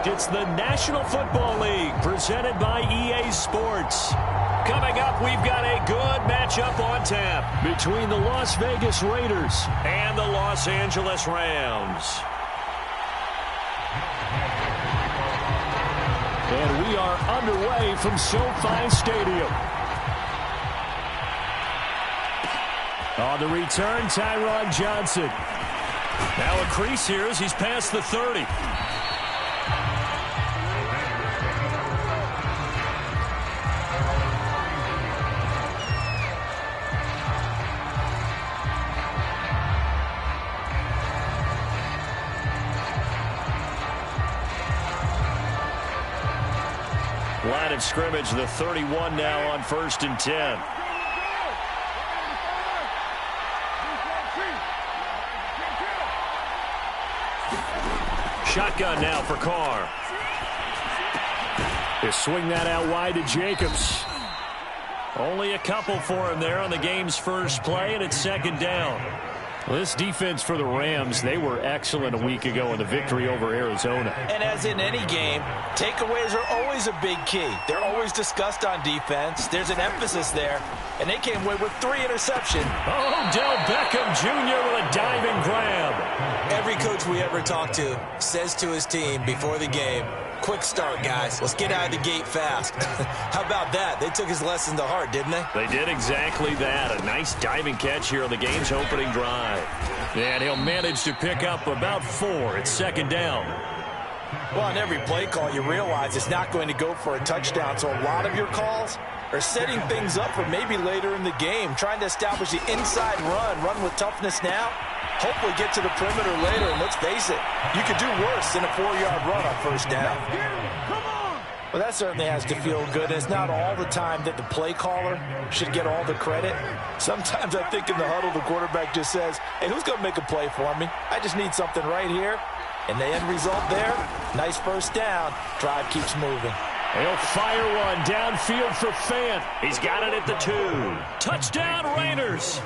It's the National Football League presented by EA Sports. Coming up, we've got a good matchup on tap between the Las Vegas Raiders and the Los Angeles Rams. And we are underway from SoFi Stadium. On the return, Tyron Johnson. Now a crease here as he's past the 30. Line of scrimmage, the 31 now on 1st and 10. Shotgun now for Carr. They swing that out wide to Jacobs. Only a couple for him there on the game's first play, and it's 2nd down. Well, this defense for the Rams, they were excellent a week ago in the victory over Arizona. And as in any game, takeaways are always a big key. They're always discussed on defense. There's an emphasis there, and they came away with 3 interceptions. Oh, Del Beckham Jr. with a diving grab. Every coach we ever talk to says to his team before the game, quick start, guys. Let's get out of the gate fast. How about that? They took his lesson to heart, didn't they? They did exactly that. A nice diving catch here on the game's opening drive. And he'll manage to pick up about 4. It's 2nd down. Well, on every play call, you realize it's not going to go for a touchdown. So a lot of your calls are setting things up for maybe later in the game, trying to establish the inside run with toughness now. Hopefully get to the perimeter later, and let's face it, you could do worse than a 4-yard run on 1st down. Well, that certainly has to feel good. It's not all the time that the play caller should get all the credit. Sometimes I think in the huddle, the quarterback just says, hey, who's going to make a play for me? I just need something right here. And the end result there, nice 1st down. Drive keeps moving. He'll fire one downfield for Fant. He's got it at the 2. Touchdown, Raiders.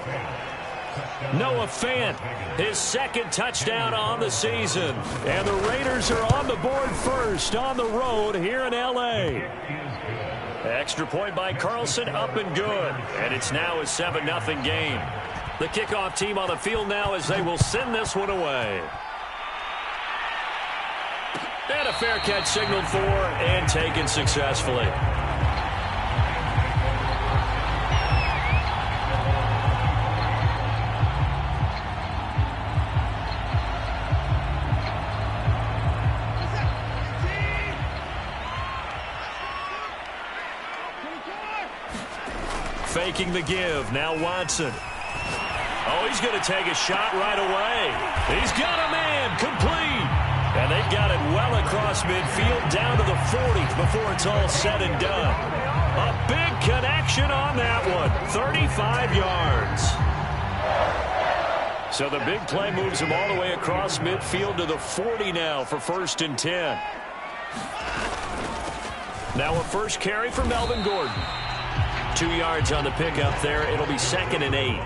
Noah Fant, his 2nd touchdown on the season. And the Raiders are on the board first on the road here in L.A. Extra point by Carlson, up and good. And it's now a 7-0 game. The kickoff team on the field now as they will send this one away. And a fair catch signaled for and taken successfully. Faking the give. Now Watson. Oh, he's going to take a shot right away. He's got a man. Complete. And they've got it well across midfield down to the 40 before it's all said and done. A big connection on that one. 35 yards. So the big play moves him all the way across midfield to the 40 now for 1st and 10. Now a first carry for Melvin Gordon. 2 yards on the pickup there. It'll be 2nd and 8.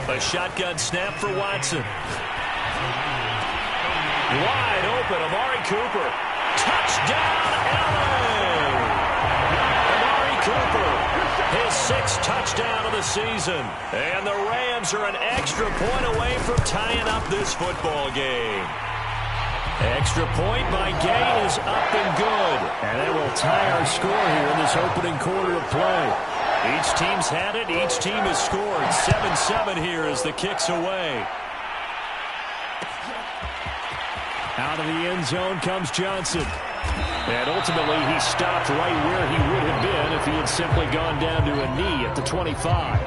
A shotgun snap for Watson. Wide open, Amari Cooper. Touchdown, LA! Amari Cooper, his 6th touchdown of the season. And the Rams are an extra point away from tying up this football game. Extra point by Gay is up and good. And that will tie our score here in this opening quarter of play. Each team's had it. Each team has scored. 7-7 here as the kick's away. Out of the end zone comes Johnson. And ultimately he stopped right where he would have been if he had simply gone down to a knee at the 25.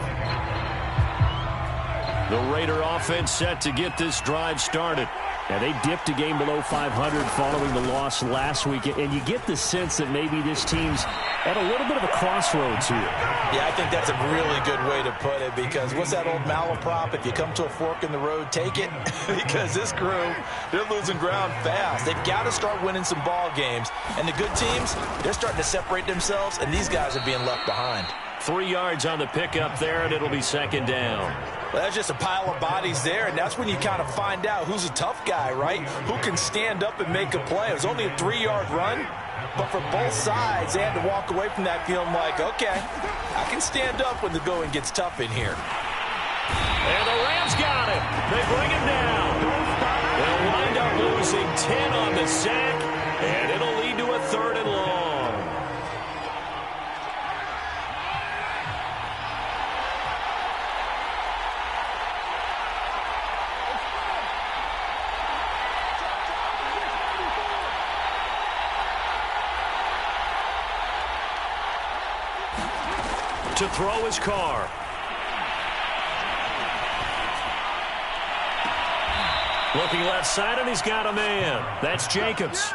The Raider offense set to get this drive started. And they dipped a game below 500 following the loss last week. And you get the sense that maybe this team's at a little bit of a crossroads here. Yeah, I think that's a really good way to put it, because what's that old malaprop? If you come to a fork in the road, take it. Because this crew, they're losing ground fast. They've got to start winning some ball games. And the good teams, they're starting to separate themselves, and these guys are being left behind. 3 yards on the pickup there, and it'll be second down. Well, that's just a pile of bodies there, and that's when you kind of find out who's a tough guy, right? Who can stand up and make a play. It was only a 3-yard run, but for both sides, they had to walk away from that feeling like, okay, I can stand up when the going gets tough in here. And the Rams got him. They bring him down. They'll wind up losing 10 on the sack, and it'll lead to a 3rd and long. To throw his car. Looking left side, and he's got a man. That's Jacobs.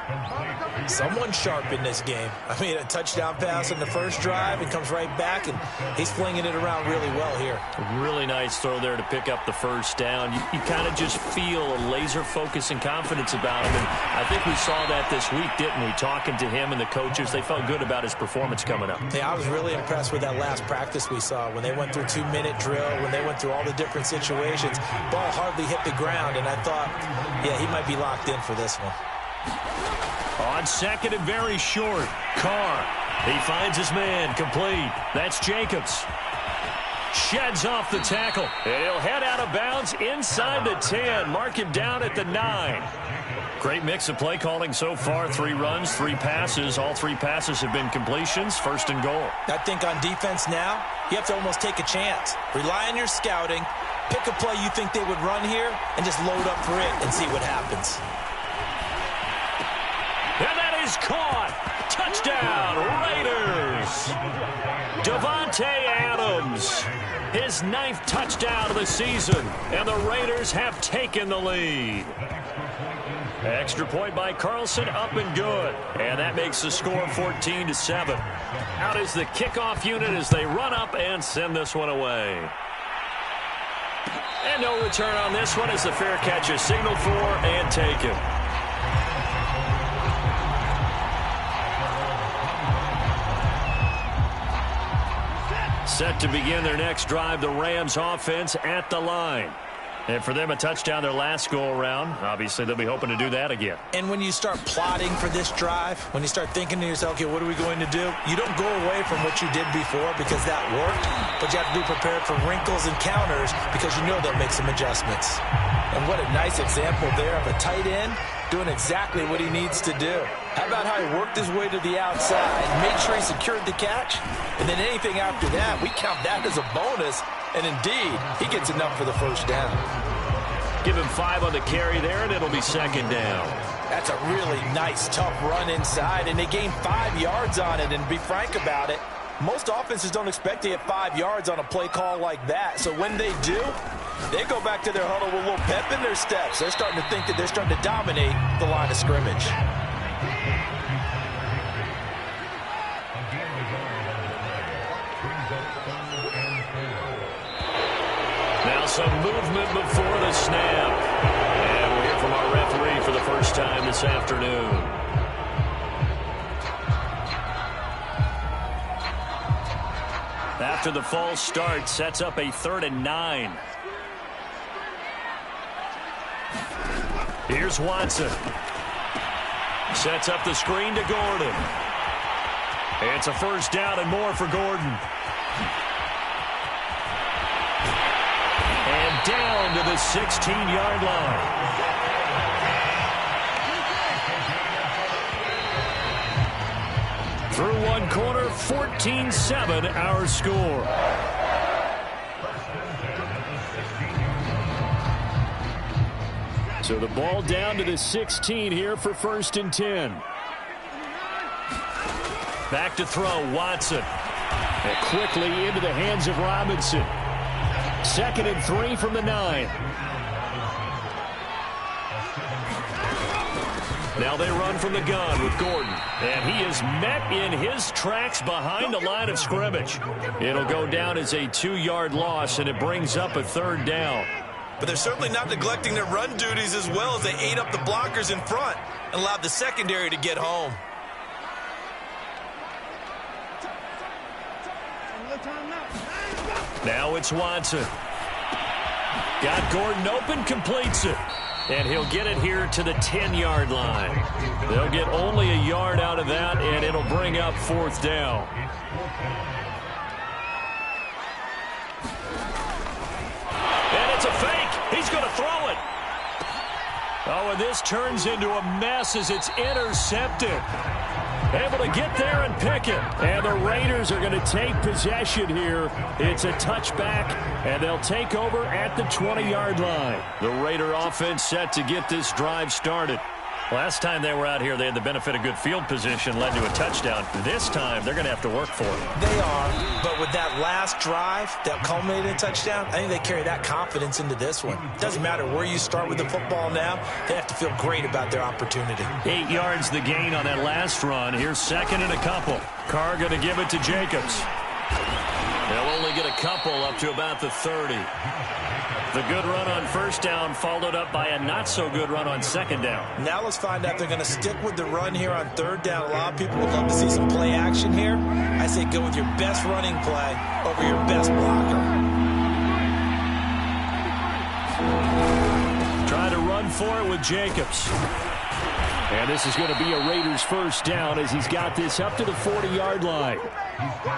Someone sharp in this game. I mean, a touchdown pass on the first drive and comes right back, and he's flinging it around really well here. A really nice throw there to pick up the first down. You kind of just feel a laser focus and confidence about him, and I think we saw that this week, didn't we? Talking to him and the coaches, they felt good about his performance coming up. Yeah, I was really impressed with that last practice we saw when they went through 2-minute drill, when they went through all the different situations. Ball hardly hit the ground, and I thought, yeah, he might be locked in for this one. On second and very short, Carr. He finds his man, complete. That's Jacobs. Sheds off the tackle, and he'll head out of bounds inside the 10. Mark him down at the 9. Great mix of play calling so far. 3 runs, 3 passes. All 3 passes have been completions. 1st and goal. I think on defense now, you have to almost take a chance. Rely on your scouting. Pick a play you think they would run here and just load up for it and see what happens. And that is caught. Touchdown, Raiders. Davante Adams, his 9th touchdown of the season, and the Raiders have taken the lead. Extra point by Carlson, up and good. And that makes the score 14-7. Out is the kickoff unit as they run up and send this one away. And no return on this one as the fair catch is signaled for and taken. Set to begin their next drive, the Rams offense at the line. And for them, a touchdown their last go-around. Obviously, they'll be hoping to do that again. And when you start plotting for this drive, when you start thinking to yourself, okay, what are we going to do? You don't go away from what you did before because that worked, but you have to be prepared for wrinkles and counters because you know they'll make some adjustments. And what a nice example there of a tight end doing exactly what he needs to do. How about how he worked his way to the outside, made sure he secured the catch, and then anything after that, we count that as a bonus. And indeed, he gets enough for the first down. Give him 5 on the carry there, and it'll be second down. That's a really nice, tough run inside, and they gained 5 yards on it. And to be frank about it, most offenses don't expect to get 5 yards on a play call like that. So when they do, they go back to their huddle with a little pep in their steps. They're starting to think that they're starting to dominate the line of scrimmage. Now some movement before the snap. And we'll hear from our referee for the first time this afternoon. After the false start, sets up a 3rd and 9. Here's Watson. Sets up the screen to Gordon. It's a first down and more for Gordon. And down to the 16-yard line. Through one quarter, 14-7 our score. So the ball down to the 16 here for 1st and 10. Back to throw, Watson. And quickly into the hands of Robinson. 2nd and 3 from the 9. Now they run from the gun with Gordon. And he is met in his tracks behind the line of scrimmage. It'll go down as a 2-yard loss, and it brings up a 3rd down. But they're certainly not neglecting their run duties as well as they ate up the blockers in front and allowed the secondary to get home. Now it's Watson. Got Gordon open, completes it. And he'll get it here to the 10-yard line. They'll get only a yard out of that, and it'll bring up 4th down. And it's a fake. He's going to throw it. Oh, and this turns into a mess as it's intercepted. Able to get there and pick it. And the Raiders are going to take possession here. It's a touchback, and they'll take over at the 20-yard line. The Raider offense set to get this drive started. Last time they were out here, they had the benefit of good field position, led to a touchdown. This time, they're going to have to work for it. They are, but with that last drive that culminated in a touchdown, I think they carry that confidence into this one. It doesn't matter where you start with the football now. They have to feel great about their opportunity. 8 yards the gain on that last run. Here's 2nd and a couple. Carr going to give it to Jacobs. They'll only get a couple up to about the 30. The good run on 1st down followed up by a not-so-good run on 2nd down. Now let's find out if they're going to stick with the run here on 3rd down. A lot of people would love to see some play action here. I say go with your best running play over your best blocker. Try to run for it with Jacobs. And this is going to be a Raiders 1st down as he's got this up to the 40-yard line.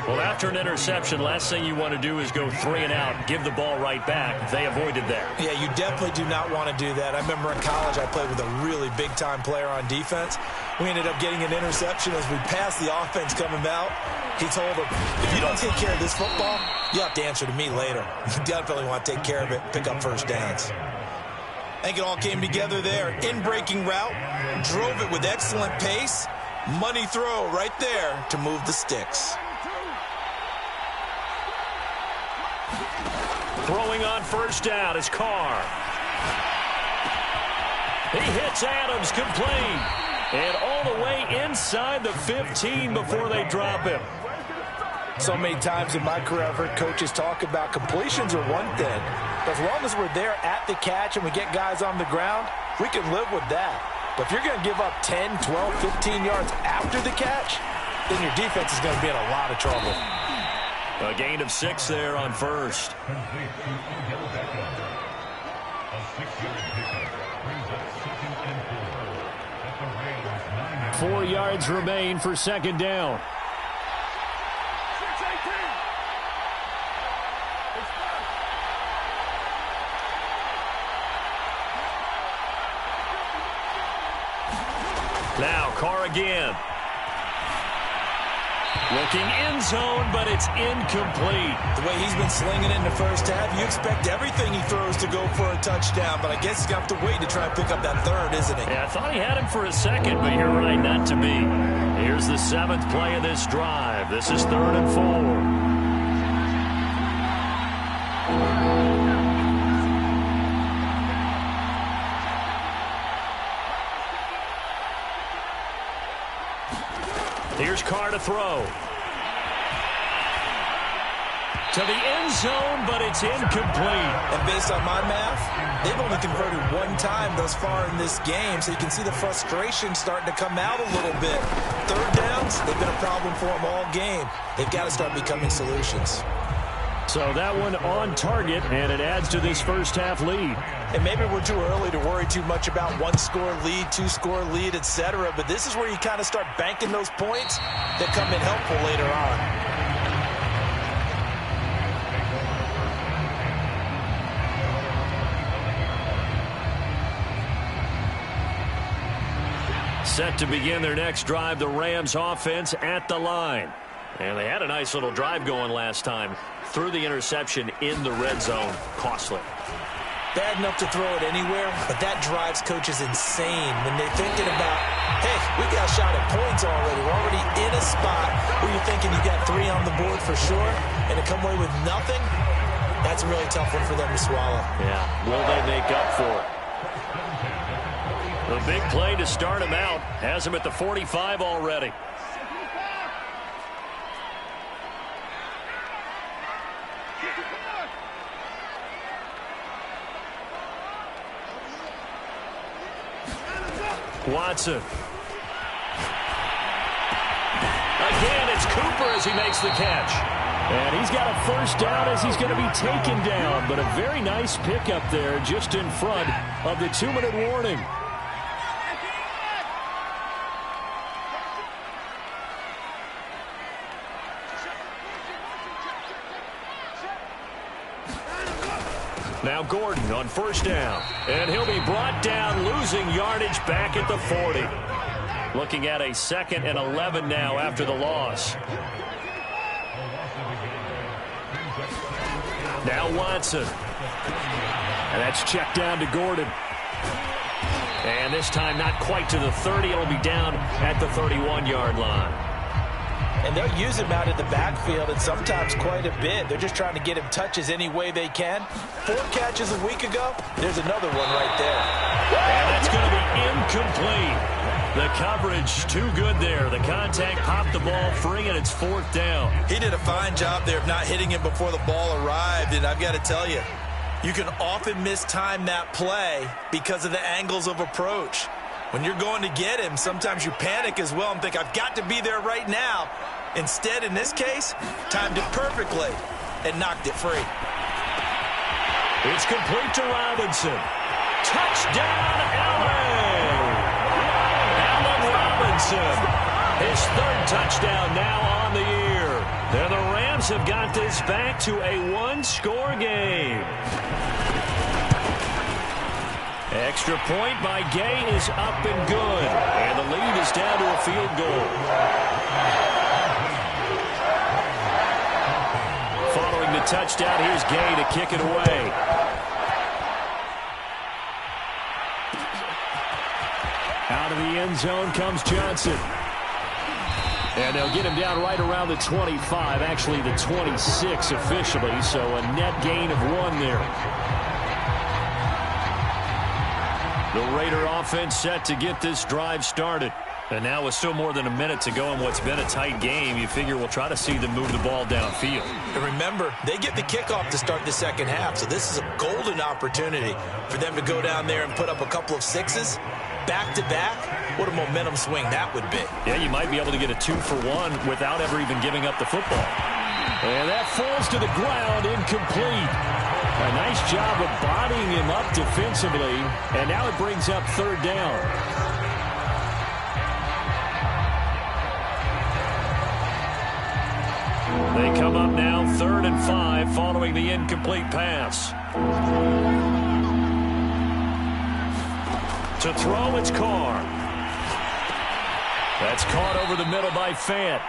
Well, after an interception, last thing you want to do is go 3 and out, give the ball right back. They avoided that. Yeah, you definitely do not want to do that. I remember in college I played with a really big-time player on defense. We ended up getting an interception as we passed the offense coming out. He told him, if you don't take care of this football, you'll have to answer to me later. You definitely want to take care of it, pick up 1st downs. I think it all came together there. In-breaking route, drove it with excellent pace. Money throw right there to move the sticks. Throwing on 1st down is Carr. He hits Adams complete. And all the way inside the 15 before they drop him. So many times in my career I've heard coaches talk about completions are one thing. But as long as we're there at the catch and we get guys on the ground, we can live with that. But if you're going to give up 10, 12, 15 yards after the catch, then your defense is going to be in a lot of trouble. A gain of 6 there on 1st. 4 yards remain for 2nd down. Now Carr again. Looking end zone, but it's incomplete. The way he's been slinging it in the 1st half, you expect everything he throws to go for a touchdown, but I guess he's going to have to wait to try and pick up that 3rd, isn't he? Yeah, I thought he had him for a second, but you're right, not to be. Here's the 7th play of this drive. This is 3rd and 4. Here's Carr to throw. To the end zone, but it's incomplete. And based on my math, they've only converted 1 time thus far in this game, so you can see the frustration starting to come out a little bit. 3rd downs, they've been a problem for them all game. They've got to start becoming solutions. So that one on target, and it adds to this 1st half lead. And maybe we're too early to worry too much about 1-score lead, 2-score lead, etc. But this is where you kind of start banking those points that come in helpful later on. Set to begin their next drive, the Rams offense at the line. And they had a nice little drive going last time. Threw the interception in the red zone. Costly. Bad enough to throw it anywhere, but that drives coaches insane when they're thinking about, hey, we got a shot at points already. We're already in a spot where you're thinking you got 3 on the board for sure, and to come away with nothing, that's a really tough one for them to swallow. Yeah, will they make up for it? The big play to start him out has him at the 45 already. Watson. Again, it's Cooper as he makes the catch. And he's got a first down as he's going to be taken down. But a very nice pickup there just in front of the 2-minute warning. Now Gordon on first down. And he'll be brought down, losing yardage back at the 40. Looking at a 2nd and 11 now after the loss. Now Watson. And that's checked down to Gordon. And this time not quite to the 30. It'll be down at the 31-yard line. And they'll use him out in the backfield, and sometimes quite a bit. They're just trying to get him touches any way they can. 4 catches a week ago. There's another one right there. And that's going to be incomplete. The coverage too good there. The contact popped the ball free, and it's 4th down. He did a fine job there of not hitting him before the ball arrived, and I've got to tell you, you can often mistime that play because of the angles of approach. When you're going to get him, sometimes you panic as well and think, I've got to be there right now. Instead, in this case, timed it perfectly and knocked it free. It's complete to Robinson. Touchdown, Allen! Allen Robinson. His 3rd touchdown now on the year. And the Rams have got this back to a 1-score game. Extra point by Gay is up and good. And the lead is down to a field goal. Following the touchdown, here's Gay to kick it away. Out of the end zone comes Johnson. And they'll get him down right around the 25, actually the 26 officially, so a net gain of 1 there. The Raider offense set to get this drive started. And now with still more than a minute to go in what's been a tight game, you figure we'll try to see them move the ball downfield. And remember, they get the kickoff to start the 2nd half, so this is a golden opportunity for them to go down there and put up a couple of 6s back-to-back. What a momentum swing that would be. Yeah, you might be able to get a 2-for-1 without ever even giving up the football. And that falls to the ground, incomplete. A nice job of bodying him up defensively, and now it brings up 3rd down. They come up now 3rd and 5 following the incomplete pass. To throw, it's Carr. That's caught over the middle by Fant.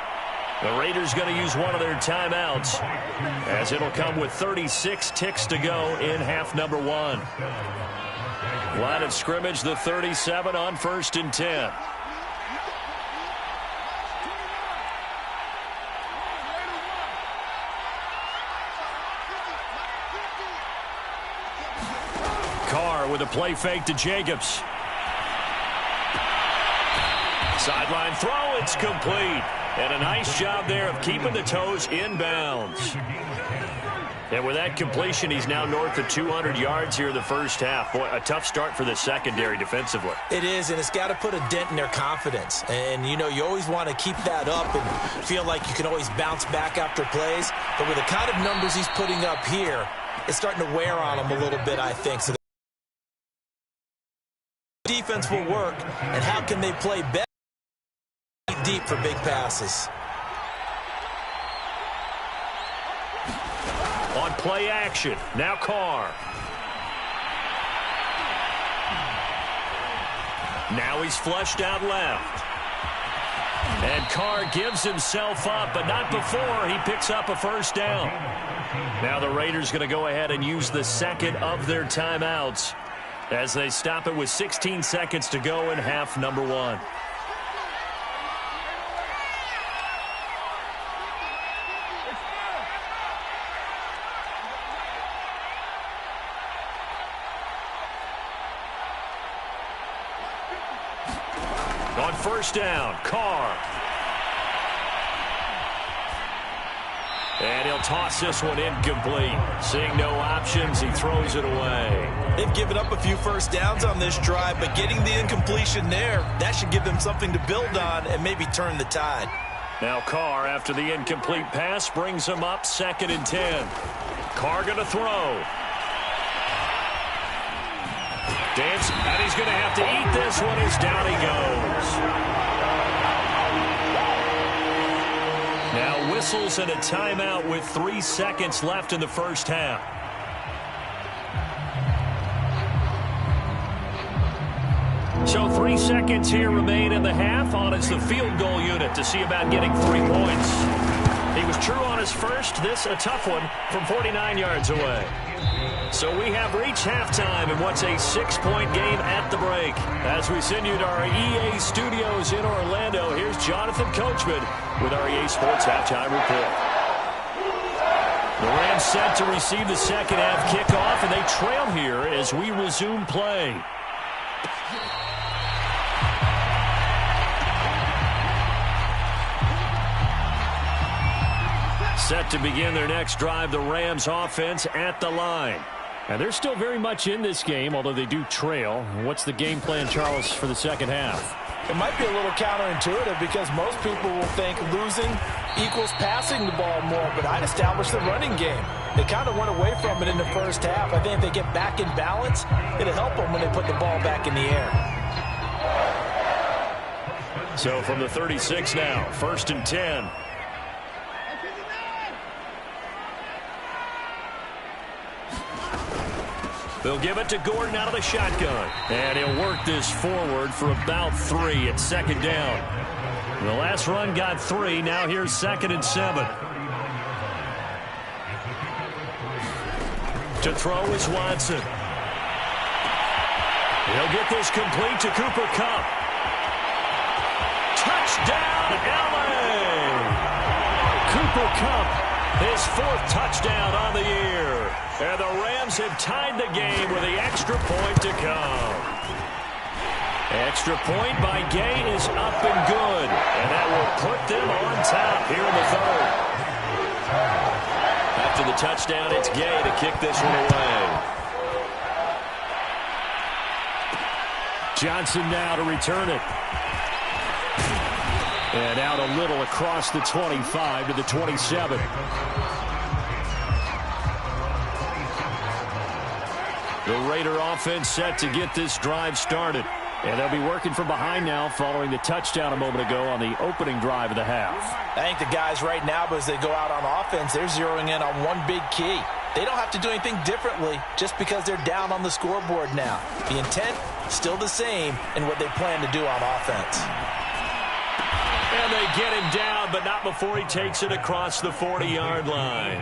The Raiders going to use one of their timeouts, as it'll come with 36 ticks to go in half number 1. Line of scrimmage, the 37 on 1st and 10. Carr with a play fake to Jacobs. Sideline throw, it's complete. And a nice job there of keeping the toes inbounds. And with that completion, he's now north of 200 yards here in the first half. Boy, a tough start for the secondary defensively. It is, and it's got to put a dent in their confidence. And, you know, you always want to keep that up and feel like you can always bounce back after plays. But with the kind of numbers he's putting up here, it's starting to wear on him a little bit, I think. So the defense will work, and how can they play better? Deep for big passes. On play action, now Carr. Now he's flushed out left. And Carr gives himself up, but not before he picks up a 1st down. Now the Raiders going to go ahead and use the 2nd of their timeouts as they stop it with 16 seconds to go in half number 1. On 1st down, Carr. And he'll toss this one incomplete. Seeing no options, he throws it away. They've given up a few 1st downs on this drive, but getting the incompletion there, that should give them something to build on and maybe turn the tide. Now Carr, after the incomplete pass, brings him up 2nd and 10. Carr going to throw. Dance, and he's going to have to eat this one as down he goes. Now whistles and a timeout with 3 seconds left in the first half. So 3 seconds here remain in the half. On is the field goal unit to see about getting 3 points. He was true on his first. This a tough one from 49 yards away. So we have reached halftime in what's a 6-point game at the break. As we send you to our EA studios in Orlando, here's Jonathan Coachman with our EA Sports Halftime Report. The Rams set to receive the second half kickoff, and they trail here as we resume play. Set to begin their next drive, the Rams offense at the line. And they're still very much in this game, although they do trail. What's the game plan, Charles, for the second half? It might be a little counterintuitive because most people will think losing equals passing the ball more, but I'd establish the running game. They kind of went away from it in the first half. I think if they get back in balance, it'll help them when they put the ball back in the air. So from the 36 now, 1st and 10. They'll give it to Gordon out of the shotgun. And he'll work this forward for about 3 at 2nd down. The last run got 3. Now here's 2nd and 7. To throw is Watson. He'll get this complete to Cooper Kupp. Touchdown, LA! Cooper Kupp, his 4th touchdown on the year. And the Rams have tied the game with the extra point to come. Extra point by Gay is up and good. And that will put them on top here in the 3rd. After the touchdown, it's Gay to kick this one away. Johnson now to return it. And out a little across the 25 to the 27. The Raider offense set to get this drive started. And they'll be working from behind now following the touchdown a moment ago on the opening drive of the half. I think the guys right now, as they go out on offense, they're zeroing in on one big key. They don't have to do anything differently just because they're down on the scoreboard now. The intent, still the same in what they plan to do on offense. And they get him down, but not before he takes it across the 40-yard line.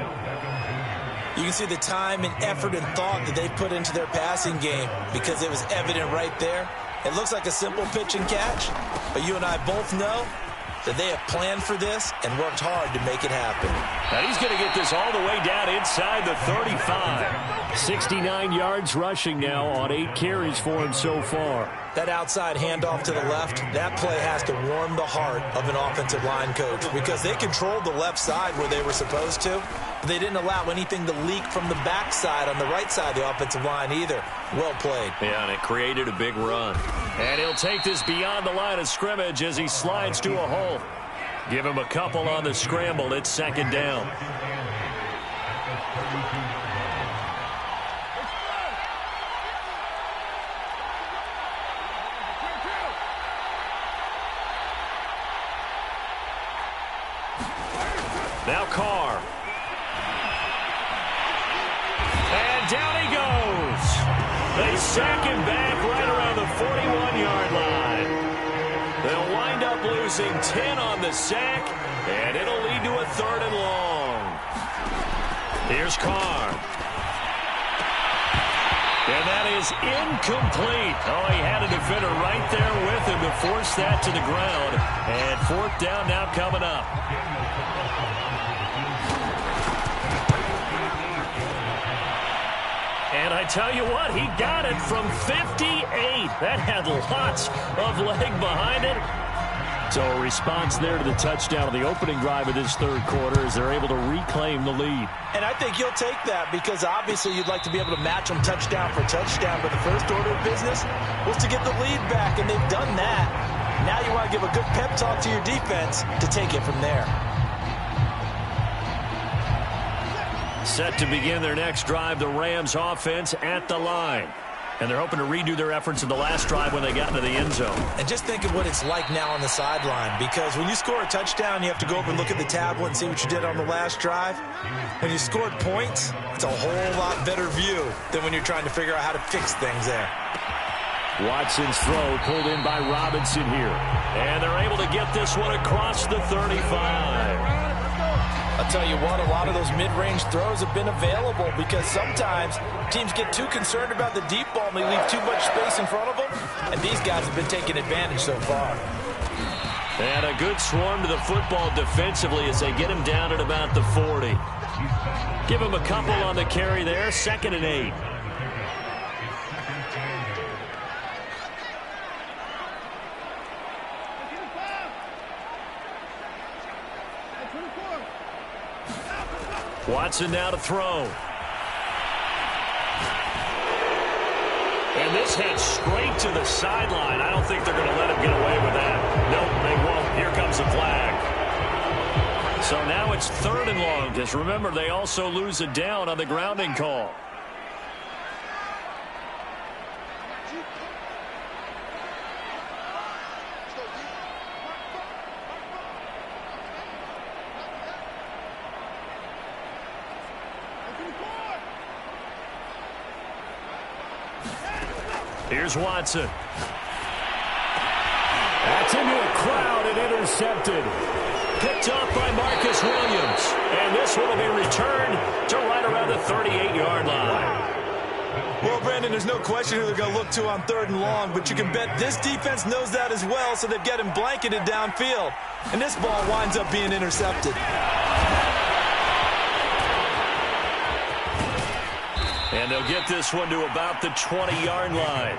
You can see the time and effort and thought that they put into their passing game because it was evident right there. It looks like a simple pitch and catch, but you and I both know that they have planned for this and worked hard to make it happen. And he's going to get this all the way down inside the 35. 69 yards rushing now on 8 carries for him so far. That outside handoff to the left, that play has to warm the heart of an offensive line coach because they controlled the left side where they were supposed to. But they didn't allow anything to leak from the backside on the right side of the offensive line either. Well played. Yeah, and it created a big run. And he'll take this beyond the line of scrimmage as he slides to a hole. Give him a couple on the scramble. It's 2nd down. Now Carr. And down he goes. They sack him back right around the 41-yard line. They'll wind up losing 10 on the sack, and it'll lead to a 3rd and long. Here's Carr. And that is incomplete. Oh, he had a defender right there with him to force that to the ground. And 4th down now coming up. And I tell you what, he got it from 58. That had lots of leg behind it. So a response there to the touchdown of the opening drive of this 3rd quarter as they're able to reclaim the lead. And I think you'll take that because obviously you'd like to be able to match them touchdown for touchdown. But the first order of business was to get the lead back, and they've done that. Now you want to give a good pep talk to your defense to take it from there. Set to begin their next drive, the Rams offense at the line. And they're hoping to redo their efforts in the last drive when they got into the end zone. And just think of what it's like now on the sideline, because when you score a touchdown, you have to go over and look at the tablet and see what you did on the last drive. When you scored points, it's a whole lot better view than when you're trying to figure out how to fix things there. Watson's throw pulled in by Robinson here. And they're able to get this one across the 35. I'll tell you what, a lot of those mid-range throws have been available because sometimes teams get too concerned about the deep ball and they leave too much space in front of them, and these guys have been taking advantage so far. And a good swarm to the football defensively as they get him down at about the 40. Give him a couple on the carry there, 2nd and 8. Watson now to throw. And this heads straight to the sideline. I don't think they're going to let him get away with that. Nope, they won't. Here comes a flag. So now it's 3rd and long. Just remember, they also lose it down on the grounding call. Here's Watson. That's into a crowd and intercepted. Picked up by Marcus Williams. And this one will be returned to right around the 38-yard line. Well, Brandon, there's no question who they're going to look to on 3rd and long, but you can bet this defense knows that as well, so they've got him blanketed downfield. And this ball winds up being intercepted. And they'll get this one to about the 20-yard line.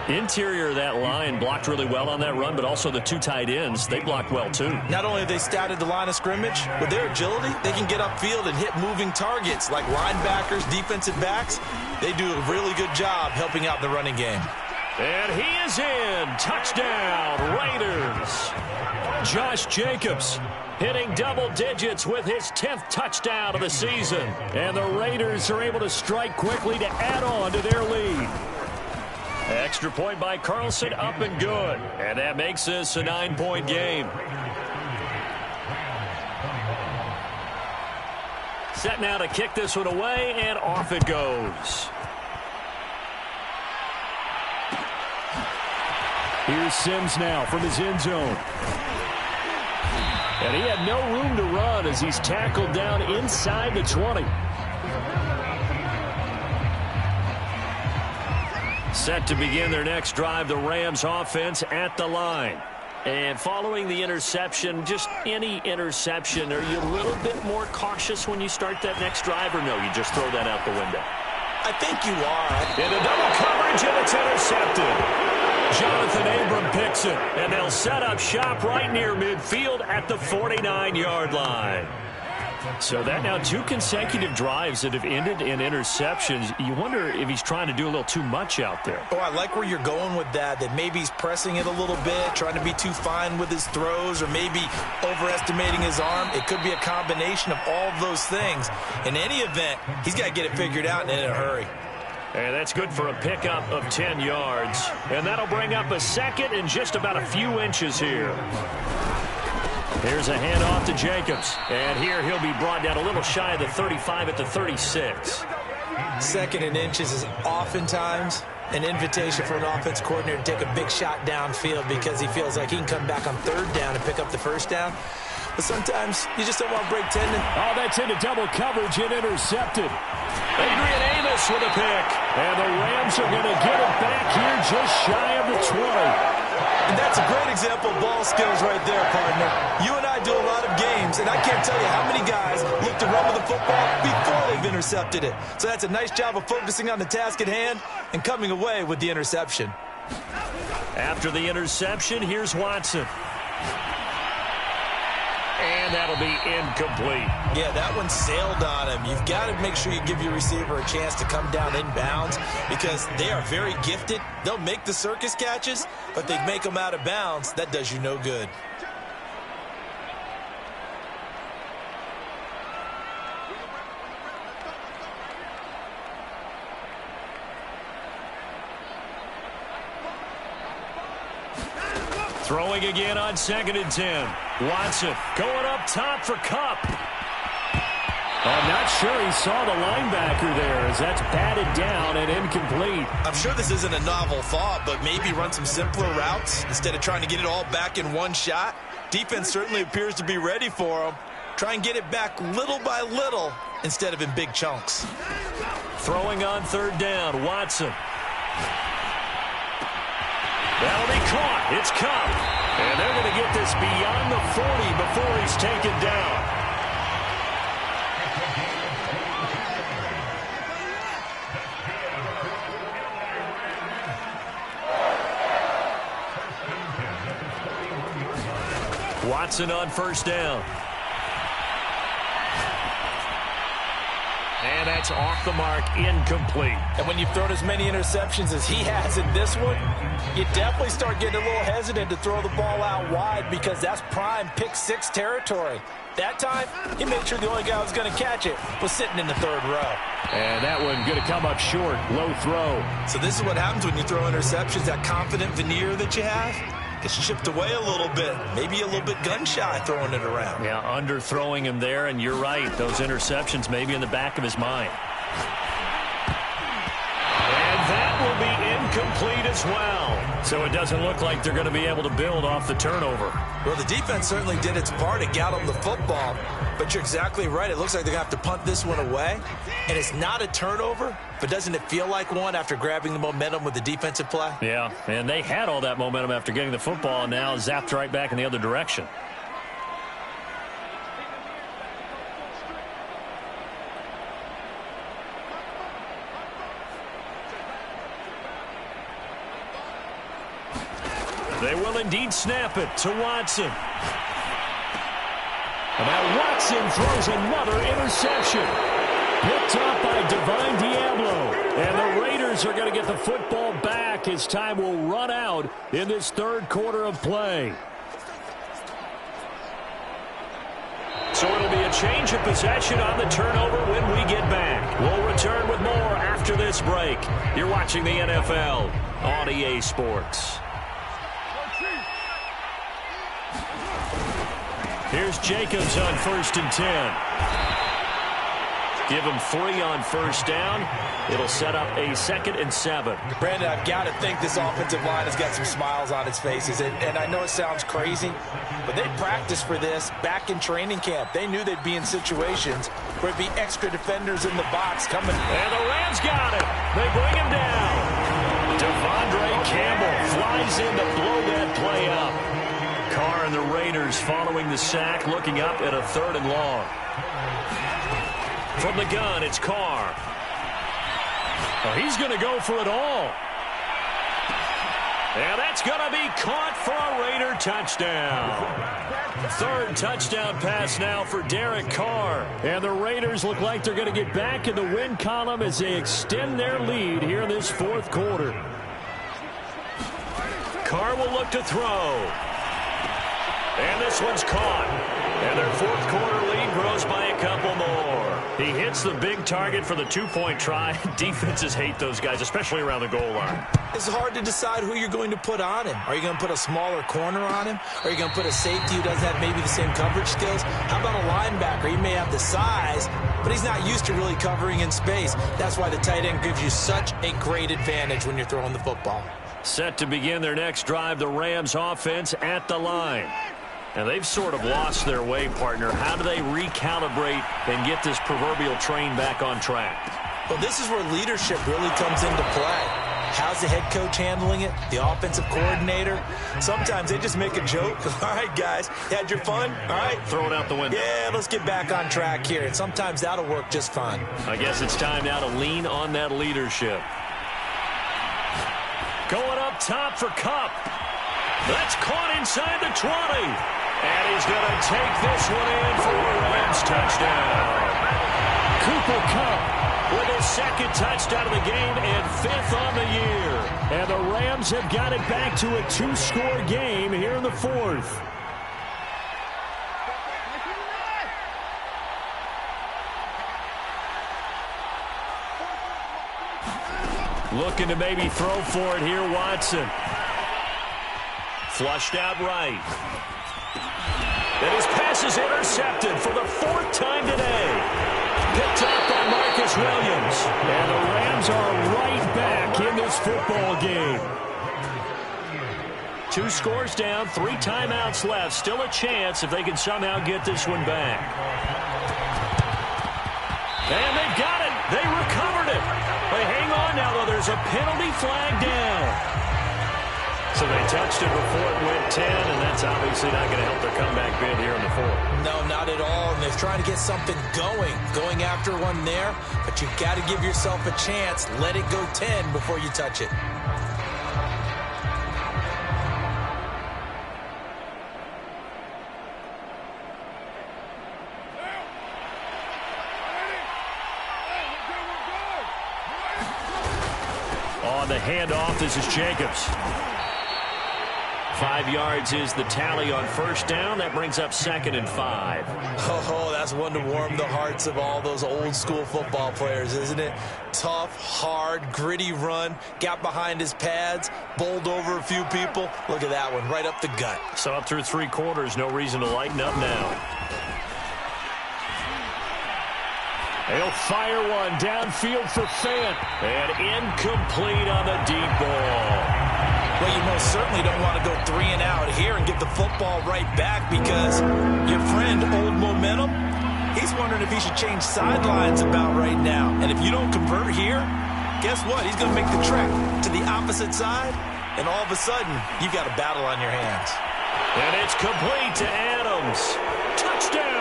Interior of that line blocked really well on that run, but also the 2 tight ends, they blocked well too. Not only have they scouted the line of scrimmage, with their agility, they can get upfield and hit moving targets like linebackers, defensive backs. They do a really good job helping out the running game. And he is in. Touchdown, Raiders. Josh Jacobs hitting double digits with his 10th touchdown of the season. And the Raiders are able to strike quickly to add on to their lead. Extra point by Carlson, up and good. And that makes this a 9-point game. Set now to kick this one away, and off it goes. Here's Sims now from his end zone. And he had no room to run as he's tackled down inside the 20. Set to begin their next drive, the Rams offense at the line. And following the interception, just any interception, are you a little bit more cautious when you start that next drive, or no, you just throw that out the window? I think you are. In a double coverage, and it's intercepted. Jonathan Abram picks it, and they'll set up shop right near midfield at the 49-yard line. So that now 2 consecutive drives that have ended in interceptions. You wonder if he's trying to do a little too much out there. Oh, I like where you're going with that maybe he's pressing it a little bit, trying to be too fine with his throws, or maybe overestimating his arm. It could be a combination of all of those things. In any event, he's got to get it figured out and in a hurry. And that's good for a pickup of 10 yards. And that'll bring up a 2nd and just about a few inches here. Here's a handoff to Jacobs. And here he'll be brought down a little shy of the 35 at the 36. 2nd and inches is oftentimes an invitation for an offense coordinator to take a big shot downfield because he feels like he can come back on 3rd down and pick up the 1st down. But sometimes you just don't want to break tendon. Oh, that's into double coverage and intercepted. Adrian Amos with a pick. And the Rams are going to get it back here just shy of the 20. And that's a great example of ball skills right there, partner. You and I do a lot of games, and I can't tell you how many guys look to run with the football before they've intercepted it. So that's a nice job of focusing on the task at hand and coming away with the interception. After the interception, here's Watson. And And that'll be incomplete. Yeah, that one sailed on him. You've got to make sure you give your receiver a chance to come down inbounds because they are very gifted. They'll make the circus catches, but they make them out of bounds. That does you no good. Throwing again on 2nd and 10. Watson going up top for Kupp. I'm not sure he saw the linebacker there as that's batted down and incomplete. I'm sure this isn't a novel thought, but maybe run some simpler routes instead of trying to get it all back in one shot. Defense certainly appears to be ready for him. Try and get it back little by little instead of in big chunks. Throwing on 3rd down, Watson. That'll be caught. It's Kupp. And they're going to get this beyond the 40 before he's taken down. Watson on 1st down. And that's off the mark, incomplete. And when you've thrown as many interceptions as he has in this one, you definitely start getting a little hesitant to throw the ball out wide because that's prime pick 6 territory. That time, he made sure the only guy who was going to catch it was sitting in the 3rd row. And that one going to come up short, low throw. So this is what happens when you throw interceptions, that confident veneer that you have. Gets chipped away a little bit, maybe a little bit gun-shy throwing it around. Yeah, underthrowing him there, and you're right. Those interceptions may be in the back of his mind. And that will be incomplete as well. So it doesn't look like they're going to be able to build off the turnover. Well, the defense certainly did its part to get them the football, but you're exactly right. It looks like they're going to have to punt this one away, and it's not a turnover, but doesn't it feel like one after grabbing the momentum with the defensive play? Yeah, and they had all that momentum after getting the football, and now zapped right back in the other direction. They will indeed snap it to Watson. And now Watson throws another interception. Picked up by Divine Diablo. And the Raiders are going to get the football back as time will run out in this 3rd quarter of play. So it'll be a change of possession on the turnover when we get back. We'll return with more after this break. You're watching the NFL on EA Sports. Here's Jacobs on 1st and 10. Give him 3 on 1st down. It'll set up a 2nd and 7. Brandon, I've got to think this offensive line has got some smiles on its faces. And I know it sounds crazy, but they practiced for this back in training camp. They knew they'd be in situations where it'd be extra defenders in the box coming. And the Rams got him. They bring him down. Devondre Campbell flies in to blow that play up. Carr and the Raiders following the sack, looking up at a 3rd and long. From the gun, it's Carr. Oh, he's going to go for it all. And that's going to be caught for a Raider touchdown. 3rd touchdown pass now for Derek Carr. And the Raiders look like they're going to get back in the win column as they extend their lead here in this 4th quarter. Carr will look to throw. And this one's caught. And their 4th quarter lead grows by a couple more. He hits the big target for the 2-point try. Defenses hate those guys, especially around the goal line. It's hard to decide who you're going to put on him. Are you going to put a smaller corner on him? Are you going to put a safety who doesn't have maybe the same coverage skills? How about a linebacker? He may have the size, but he's not used to really covering in space. That's why the tight end gives you such a great advantage when you're throwing the football. Set to begin their next drive, the Rams offense at the line. And they've sort of lost their way, partner. How do they recalibrate and get this proverbial train back on track? Well, this is where leadership really comes into play. How's the head coach handling it? The offensive coordinator? Sometimes they just make a joke. All right, guys, you had your fun? All right. Throw it out the window. Yeah, let's get back on track here. And sometimes that'll work just fine. I guess it's time now to lean on that leadership. Going up top for Kupp. That's caught inside the 20. And he's going to take this one in for a Rams touchdown. Cooper Kupp with his second touchdown of the game and 5th on the year. And the Rams have got it back to a 2-score game here in the 4th. Looking to maybe throw for it here, Watson. Flushed out right. And his pass is intercepted for the 4th time today. Picked up by Marcus Williams. And the Rams are right back in this football game. 2 scores down, 3 timeouts left. Still a chance if they can somehow get this one back. And they've got it. They recovered it. They hang on now, though. There's a penalty flag down. So they touched it before it went 10, and that's obviously not going to help their comeback bid here in the 4th. No, not at all. And they're trying to get something going after one there. But you've got to give yourself a chance. Let it go 10 before you touch it. On the handoff, this is Jacobs. 5 yards is the tally on first down. That brings up 2nd and 5. Oh, that's one to warm the hearts of all those old school football players, isn't it? Tough, hard, gritty run. Got behind his pads, bowled over a few people. Look at that one, right up the gut. So up through 3 quarters, no reason to lighten up now. He'll fire one downfield for Fant. And incomplete on the deep ball. Well, you most certainly don't want to go 3 and out here and get the football right back because your friend, Old Momentum, he's wondering if he should change sidelines about right now. And if you don't convert here, guess what? He's going to make the trek to the opposite side, and all of a sudden, you've got a battle on your hands. And it's complete to Adams. Touchdown!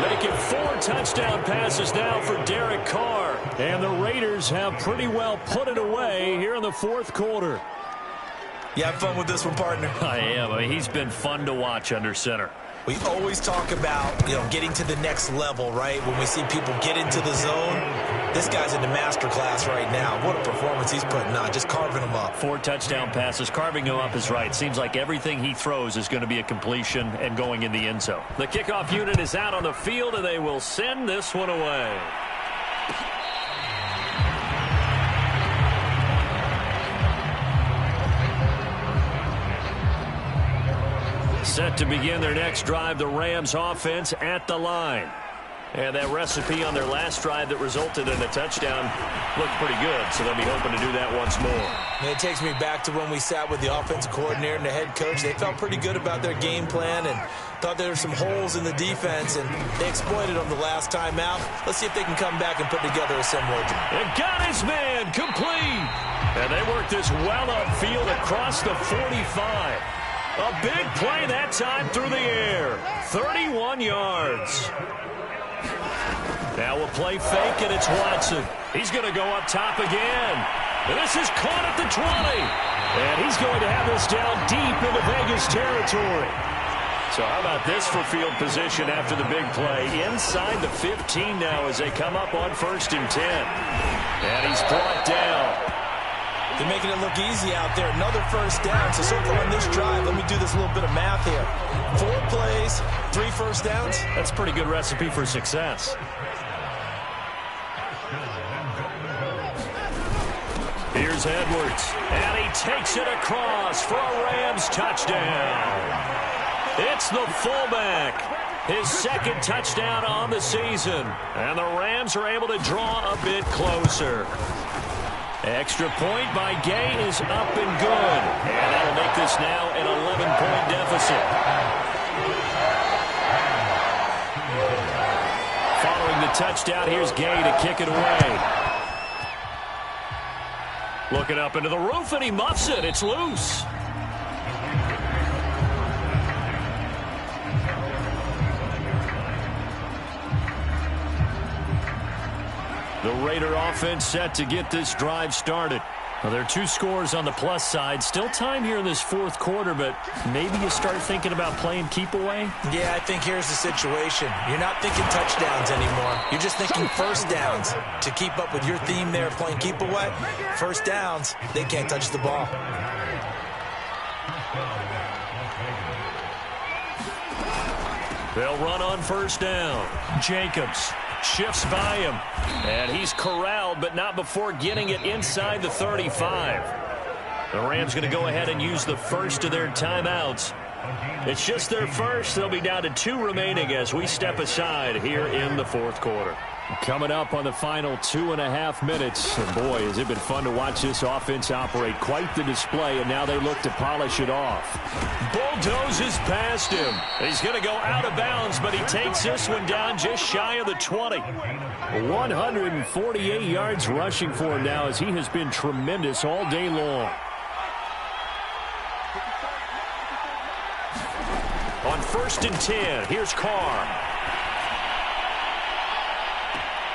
Making 4 touchdown passes now for Derek Carr. And the Raiders have pretty well put it away here in the 4th quarter. You have fun with this one, partner? I am. I mean, he's been fun to watch under center. We always talk about, getting to the next level, right? When we see people get into the zone, this guy's in the master class right now. What a performance he's putting on, just carving them up. 4 touchdown passes. Carving him up is right. Seems like everything he throws is going to be a completion and going in the end zone. The kickoff unit is out on the field, and they will send this one away. Set to begin their next drive, the Rams offense at the line. And that recipe on their last drive that resulted in a touchdown looked pretty good, so they'll be hoping to do that once more. And it takes me back to when we sat with the offensive coordinator and the head coach. They felt pretty good about their game plan and thought there were some holes in the defense, and they exploited them the last time out. Let's see if they can come back and put together a similar job. And got his man complete. And they work this well upfield across the 45. A big play that time through the air. 31 yards. Now we'll play fake, and it's Watson. He's going to go up top again. And this is caught at the 20. And he's going to have this down deep into Vegas territory. So how about this for field position after the big play? Inside the 15 now as they come up on 1st and 10. And he's brought down. They're making it look easy out there. Another first down. So far on this drive, let me do this little bit of math here. 4 plays, 3 first downs. That's a pretty good recipe for success. Here's Edwards. And he takes it across for a Rams touchdown. It's the fullback. His 2nd touchdown on the season. And the Rams are able to draw a bit closer. Extra point by Gay is up and good. And that'll make this now an 11-point deficit. Following the touchdown, here's Gay to kick it away. Looking up into the roof, and he muffs it. It's loose. The Raider offense set to get this drive started. Well, there are two scores on the plus side. Still time here in this fourth quarter, but maybe you start thinking about playing keep away? Yeah, I think here's the situation. You're not thinking touchdowns anymore. You're just thinking first downs. To keep up with your theme there, playing keep away, first downs, they can't touch the ball. They'll run on first down. Jacobs shifts by him, and he's corralled, but not before getting it inside the 35. The Rams going to go ahead and use the first of their timeouts. It's just their first. They'll be down to 2 remaining as we step aside here in the fourth quarter. Coming up on the final 2.5 minutes. And boy, has it been fun to watch this offense operate. Quite the display, and now they look to polish it off. Bulldozes past him. He's going to go out of bounds, but he takes this one down just shy of the 20. 148 yards rushing for him now as he has been tremendous all day long. On 1st and 10, here's Carr.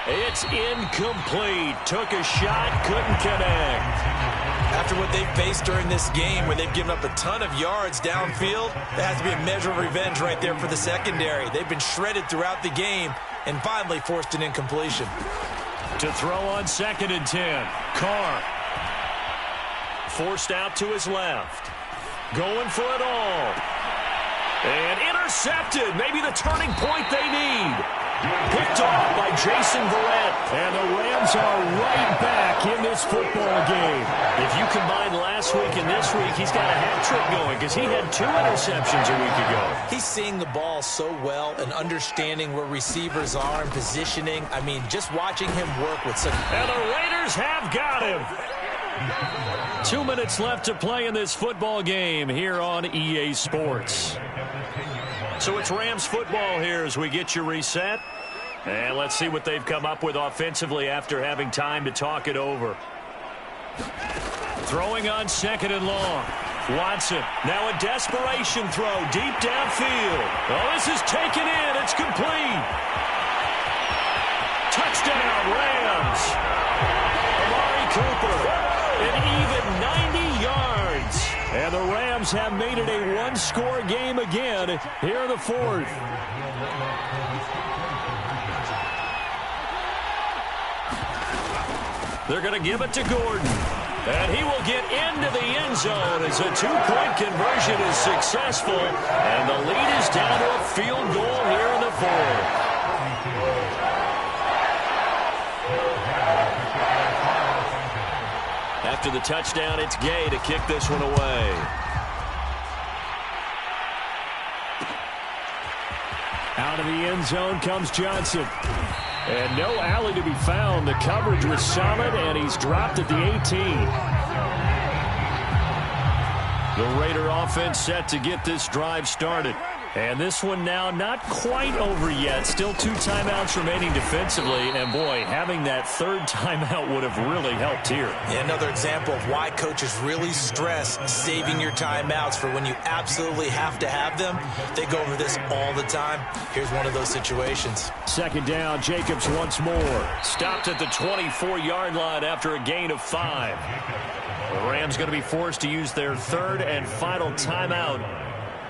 It's incomplete. Took a shot, couldn't connect. After what they've faced during this game, where they've given up a ton of yards downfield, that has to be a measure of revenge right there for the secondary. They've been shredded throughout the game and finally forced an incompletion. To throw on 2nd and 10, Carr. Forced out to his left. Going for it all. And intercepted. Maybe the turning point they need. Picked off by Jason Verrett. And the Rams are right back in this football game. If you combine last week and this week, he's got a hat trick going because he had 2 interceptions a week ago. He's seeing the ball so well and understanding where receivers are and positioning. I mean, just watching him work with such... And the Raiders have got him. 2 minutes left to play in this football game here on EA Sports. So it's Rams football here as we get you reset. And let's see what they've come up with offensively after having time to talk it over. Throwing on 2nd and long. Watson, now a desperation throw deep downfield. Oh, this is taken in. It's complete. Touchdown, Rams. Amari Cooper. An even 90 yards. And the Rams have made it a one-score game again here in the fourth. They're going to give it to Gordon. And he will get into the end zone as a 2-point conversion is successful. And the lead is down to a field goal here in the fourth. After the touchdown, it's Gay to kick this one away. Out of the end zone comes Johnson. And no alley to be found. The coverage was solid, and he's dropped at the 18. The Raider offense set to get this drive started. And this one now not quite over yet. Still 2 timeouts remaining defensively. And, boy, having that 3rd timeout would have really helped here. Yeah, another example of why coaches really stress saving your timeouts for when you absolutely have to have them. They go over this all the time. Here's one of those situations. 2nd down, Jacobs once more. Stopped at the 24-yard line after a gain of 5. The Rams going to be forced to use their 3rd and final timeout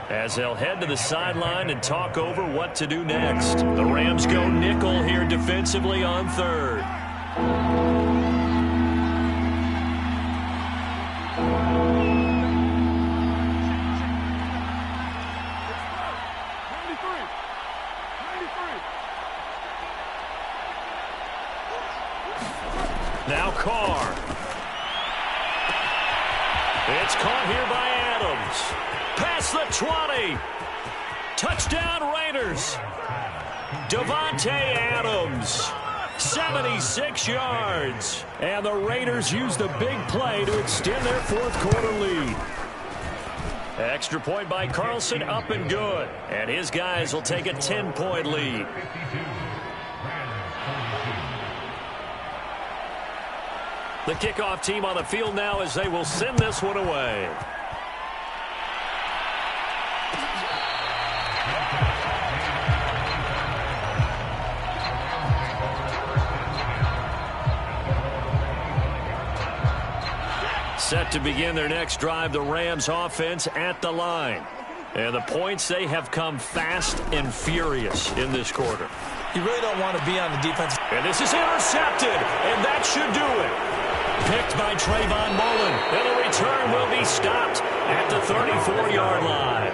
as they'll head to the sideline and talk over what to do next. The Rams go nickel here defensively on 3rd. Now Carr. It's caught here by Adams. Past the 20. Touchdown Raiders. Davante Adams. 76 yards. And the Raiders use the big play to extend their fourth quarter lead. Extra point by Carlson, up and good. And his guys will take a 10-point lead. The kickoff team on the field now as they will send this one away. Set to begin their next drive, the Rams offense at the line. And the points, they have come fast and furious in this quarter. You really don't want to be on the defense. And this is intercepted, and that should do it. Picked by Trayvon Mullen, and the return will be stopped at the 34-yard line.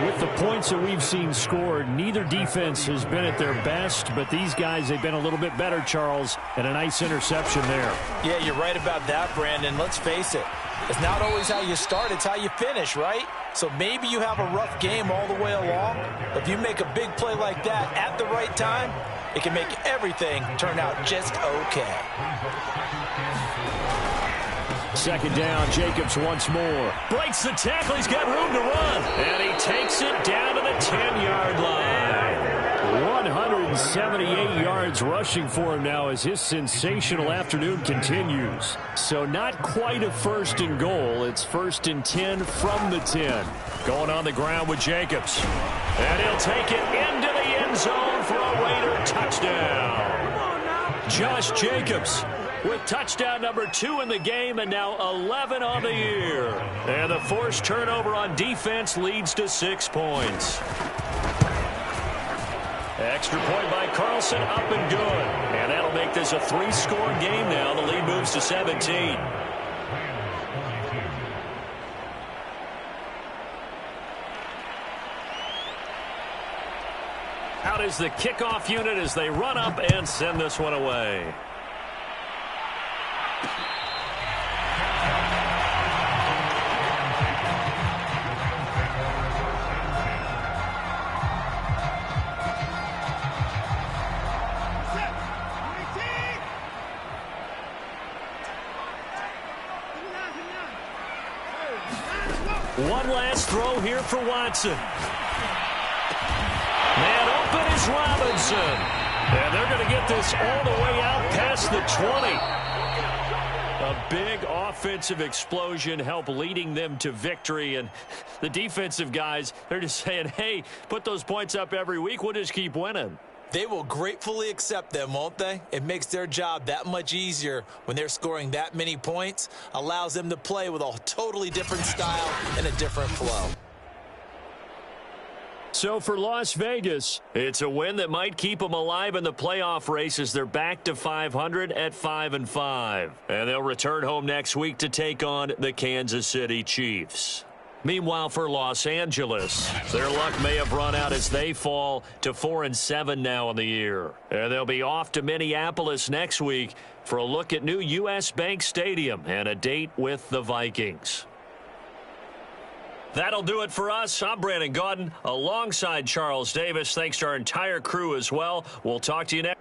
With the points that we've seen scored, neither defense has been at their best, but these guys, they've been a little bit better, Charles, and a nice interception there. Yeah, you're right about that, Brandon. Let's face it. It's not always how you start, it's how you finish, right? So maybe you have a rough game all the way along, but if you make a big play like that at the right time, it can make everything turn out just okay. Second down, Jacobs once more. Breaks the tackle, he's got room to run. And he takes it down to the 10-yard line. 178 yards rushing for him now as his sensational afternoon continues. So not quite a first and goal. It's first and 10 from the 10. Going on the ground with Jacobs. And he'll take it into the end zone for a Raider touchdown. Josh Jacobs with touchdown number 2 in the game and now 11 on the year. And the forced turnover on defense leads to 6 points. Extra point by Carlson, up and good. And that'll make this a 3-score game now. The lead moves to 17. Out is the kickoff unit as they run up and send this one away. One last throw here for Watson. Man open is Robinson. And they're going to get this all the way out past the 20. A big offensive explosion helped leading them to victory. And the defensive guys, they're just saying, hey, put those points up every week. We'll just keep winning. They will gratefully accept them, won't they? It makes their job that much easier when they're scoring that many points. Allows them to play with a totally different style and a different flow. So for Las Vegas, it's a win that might keep them alive in the playoff race as they're back to 500 at 5-5. And they'll return home next week to take on the Kansas City Chiefs. Meanwhile, for Los Angeles, their luck may have run out as they fall to 4-7 now in the year. And they'll be off to Minneapolis next week for a look at new U.S. Bank Stadium and a date with the Vikings. That'll do it for us. I'm Brandon Gaudin alongside Charles Davis. Thanks to our entire crew as well. We'll talk to you next.